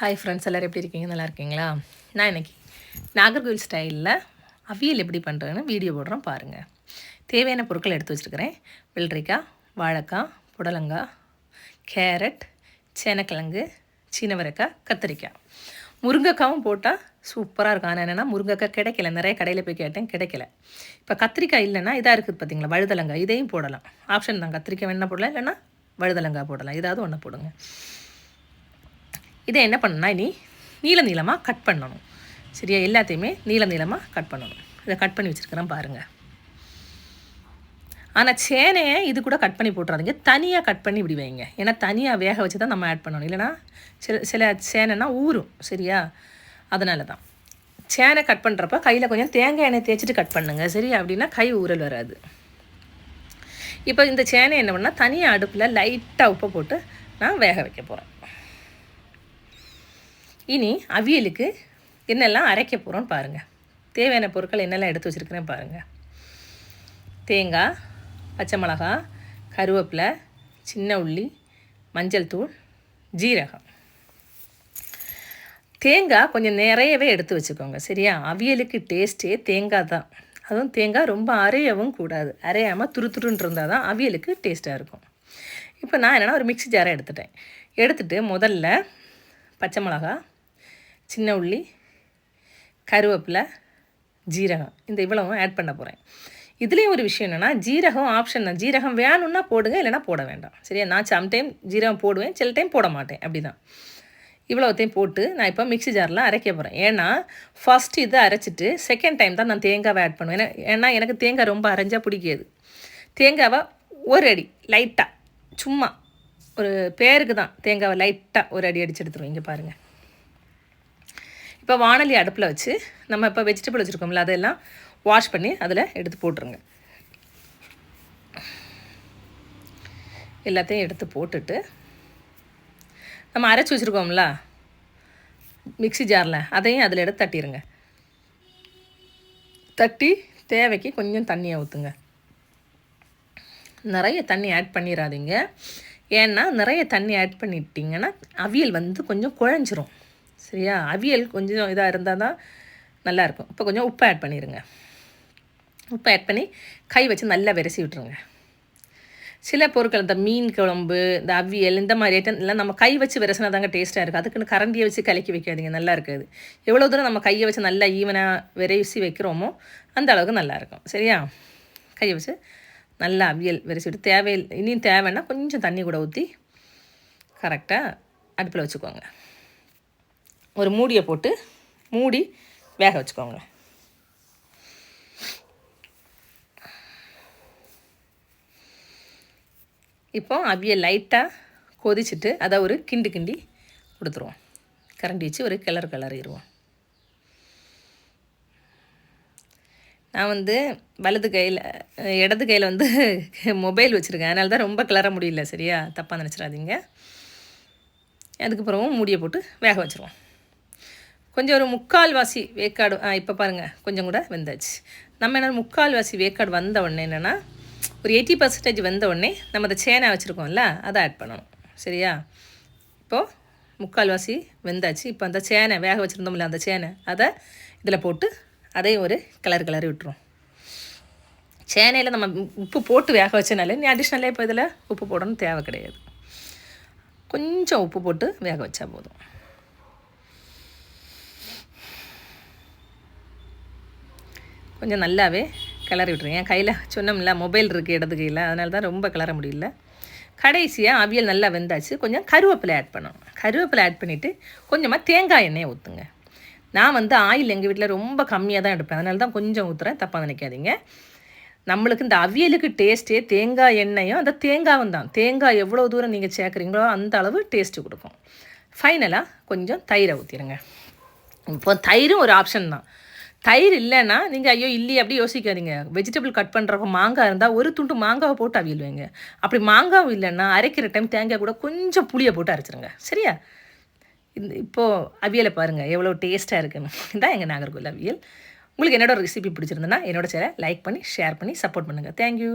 Hi friends, எல்லோரும் எப்படி இருக்கீங்க? நல்லா இருக்கீங்களா? நான் இன்றைக்கி நாகர்கோவில் ஸ்டைலில் அவியல் எப்படி பண்ணுறேன்னு வீடியோ போடுறோம் பாருங்கள். தேவையான பொருட்கள் எடுத்து வச்சுருக்கிறேன். வெள்ளரிக்காய், வாழைக்காய், புடலங்காய், கேரட், சேனக்கிழங்கு, சீனவரைக்காய், கத்திரிக்காய். முருங்கைக்காவும் போட்டால் சூப்பராக இருக்கும். ஆனால் என்னென்னா முருங்கைக்காய் கிடைக்கல, நிறைய கடையில் போய் கேட்டேன், கிடைக்கல. இப்போ கத்திரிக்காய் இல்லைன்னா இதாக இருக்குது பார்த்தீங்களா, வழுதலங்காய், இதையும் போடலாம். ஆப்ஷன் தான், கத்திரிக்காய் வேணால் போடலாம், இல்லைன்னா வழுதலங்காய் போடலாம். ஏதாவது ஒன்று போடுங்க. இதை என்ன பண்ணணும்னா இனி நீளமாக கட் பண்ணணும். சரியா? எல்லாத்தையுமே நீளமாக கட் பண்ணணும். இதை கட் பண்ணி வச்சுருக்கிறேன் பாருங்கள். ஆனால் சேனையை இது கூட கட் பண்ணி போட்டுறாதீங்க, தனியாக கட் பண்ணி இப்படி வைங்க. ஏன்னா தனியாக வேக வச்சு தான் நம்ம ஆட் பண்ணணும். இல்லைனா சில சேனைனா ஊறும். சரியா? அதனால தான் சேனை கட் பண்ணுறப்ப கையில் கொஞ்சம் தேங்காய் எண்ணெய் தேய்ச்சிட்டு கட் பண்ணுங்க. சரியா? அப்படின்னா கை ஊறல் வராது. இப்போ இந்த சேனை என்ன பண்ணால் தனியாக அடுப்பில் லைட்டாக உப்பை போட்டு நான் வேக வைக்க போகிறேன். இனி அவியலுக்கு என்னெல்லாம் அரைக்க போகிறோன்னு பாருங்கள். தேவையான பொருட்கள் என்னெல்லாம் எடுத்து வச்சுருக்கிறேன் பாருங்கள். தேங்காய், பச்சை மிளகா, கருவேப்பிலை, சின்ன உள்ளி, மஞ்சள் தூள், ஜீரகம். தேங்காய் கொஞ்சம் நிறையவே எடுத்து வச்சுக்கோங்க. சரியா? அவியலுக்கு டேஸ்ட்டே தேங்காய் தான். அதுவும் தேங்காய் ரொம்ப அரையவும் கூடாது. அரையாமல் துருத்துருன்னு இருந்தால் தான் அவியலுக்கு டேஸ்ட்டாக இருக்கும். இப்போ நான் என்னென்னா ஒரு மிக்ஸி ஜாரை எடுத்துகிட்டு முதல்ல பச்சை மிளகா, சின்ன உள்ளி, கருவேப்பிலை, ஜீரகம், இந்த இவ்வளவும் ஆட் பண்ண போகிறேன். இதுலேயும் ஒரு விஷயம் என்னென்னா, ஜீரகம் ஆப்ஷன் தான். ஜீரகம் வேணும்னா போடுங்க, இல்லைனா போட வேண்டாம். சரியா? நான் சம்டைம் ஜீரகம் போடுவேன், சில டைம் போட மாட்டேன். அப்படி தான். இவ்வளோத்தையும் போட்டு நான் இப்போ மிக்ஸி ஜாரில் அரைக்க போகிறேன். ஏன்னா ஃபஸ்ட்டு இதை அரைச்சிட்டு செகண்ட் டைம் தான் நான் தேங்காவை ஆட் பண்ணுவேன். ஏன்னா எனக்கு தேங்காய் ரொம்ப அரைஞ்சால் பிடிக்காது. தேங்காவை ஒரு அடி லைட்டாக, சும்மா ஒரு பேருக்கு தான் தேங்காவை லைட்டாக ஒரு அடி அடித்து எடுத்துருவோம். இங்கே பாருங்கள். இப்போ வானொலி அடுப்பில் வச்சு நம்ம இப்போ வெஜிடபிள் வச்சுருக்கோம்ல, அதெல்லாம் வாஷ் பண்ணி அதில் எடுத்து போட்டுருங்க. எல்லாத்தையும் எடுத்து போட்டுட்டு நம்ம அரைச்சி வச்சுருக்கோம்ல மிக்ஸி ஜாரில், அதையும் அதில் எடுத்து தட்டிடுங்க. தட்டி தேவைக்கு கொஞ்சம் தண்ணியை ஊற்றுங்க. நிறைய தண்ணி ஆட் பண்ணிடாதீங்க. ஏன்னா நிறைய தண்ணி ஆட் பண்ணிட்டிங்கன்னா அவியல் கொஞ்சம் குழஞ்சிரும். சரியா? அவியல் கொஞ்சம் இதாக இருந்தால் தான் நல்லாயிருக்கும். இப்போ கொஞ்சம் உப்பு ஆட் பண்ணிடுங்க. உப்பு ஆட் பண்ணி கை வச்சு நல்லா விரசி விட்டுருங்க. சில பொருட்கள் இந்த மீன் குழம்பு, இந்த அவியல், இந்த மாதிரி ஐட்டம் எல்லாம் நம்ம கை வச்சு விரசினா தாங்க டேஸ்ட்டாக இருக்குது. அதுக்குன்னு கரண்டியை வச்சு கலக்கி வைக்காதீங்க, நல்லா இருக்காது. எவ்வளோ தூரம் நம்ம கையை வச்சு நல்லா ஈவனாக விரைசி வைக்கிறோமோ அந்த அளவுக்கு நல்லாயிருக்கும். சரியா? கையை வச்சு நல்லா அவியல் விரைச்சிட்டு இனியும் தேவைன்னா கொஞ்சம் தண்ணி கூட ஊற்றி கரெக்டாக அடுப்பில் வச்சுக்கோங்க. ஒரு மூடியை போட்டு மூடி வேக வச்சுக்கோங்க. இப்போ அவியல் லைட்டாக கொதிச்சுட்டு அதை ஒரு கிண்டி கொடுத்துருவோம். கரண்டி வச்சு ஒரு கிளறிடுவோம். நான் இடது கையில் மொபைல் வச்சுருக்கேன், அதனால தான் ரொம்ப கிளற முடியல. சரியா? தப்பாக நினச்சிடாதீங்க. அதுக்கப்புறமும் மூடியை போட்டு வேக வச்சுருவோம். கொஞ்சம் ஒரு 3/4 வேக்காடு. இப்போ பாருங்கள், கொஞ்சம் கூட வெந்தாச்சு. நம்ம என்ன 3/4 வேக்காடு வந்த உடனே என்னென்னா ஒரு 80% வெந்த உடனே நம்ம அந்த சேனை வச்சுருக்கோம்ல, அதை ஆட் பண்ணணும். சரியா? இப்போது 3/4 வெந்தாச்சு. இப்போ அந்த சேனை வேக வச்சுருந்தோம்ல, அந்த சேனை அதை இதில் போட்டு அதையும் ஒரு கிளறி விட்டுரும். சேனையில் நம்ம உப்பு போட்டு வேக வச்சனால நீ அடிஷ்னலாக இப்போ இதில் உப்பு போடணும்னு தேவை கிடையாது. கொஞ்சம் உப்பு போட்டு வேக வச்சா போதும். கொஞ்சம் நல்லாவே கிளறி விட்டுருங்க. என் கையில் சொன்னோம்ல மொபைல் இருக்குது இடது கையில், அதனால தான் ரொம்ப கிளற முடியல. கடைசியாக அவியல் நல்லா வெந்தாச்சு. கொஞ்சம் கருவேப்பிலை ஆட் பண்ணணும். கருவேப்பிலை ஆட் பண்ணிவிட்டு கொஞ்சமாக தேங்காய் எண்ணெயை ஊற்றுங்க. நான் ஆயில் எங்கள் வீட்டில் ரொம்ப கம்மியாக தான் எடுப்பேன், அதனால தான் கொஞ்சம் ஊற்றுறேன். தப்பாக நினைக்காதீங்க. நம்மளுக்கு இந்த அவியலுக்கு டேஸ்ட்டே தேங்காய் எண்ணெயும் அந்த தேங்காயும் தான். தேங்காய் எவ்வளோ தூரம் நீங்கள் சேர்க்குறீங்களோ அந்த அளவு டேஸ்ட்டு கொடுக்கும். ஃபைனலாக கொஞ்சம் தயிரை ஊற்றிடுங்க. இப்போ தயிரும் ஒரு ஆப்ஷன் தான். தயிர் இல்லைன்னா நீங்கள் ஐயோ இல்லையே அப்படி யோசிக்காதீங்க. வெஜிடபிள் கட் பண்ணுறப்ப மாங்காய் இருந்தால் ஒரு துண்டு மாங்காவை போட்டு அவியல் வைங்க. அப்படி மாங்காவும் இல்லைன்னா அரைக்கிற டைம் தேங்காய் கூட கொஞ்சம் புளியை போட்டு அரைச்சிருங்க. சரியா? இப்போது அவியலை பாருங்கள் எவ்வளோ டேஸ்ட்டாக இருக்குன்னு. இதான் எங்கள் நாகர்கோவில் அவியல். உங்களுக்கு என்னோடய ரெசிபி பிடிச்சிருந்ததுன்னா என்னோட சேனலை லைக் பண்ணி ஷேர் பண்ணி சப்போர்ட் பண்ணுங்கள். தேங்க்யூ.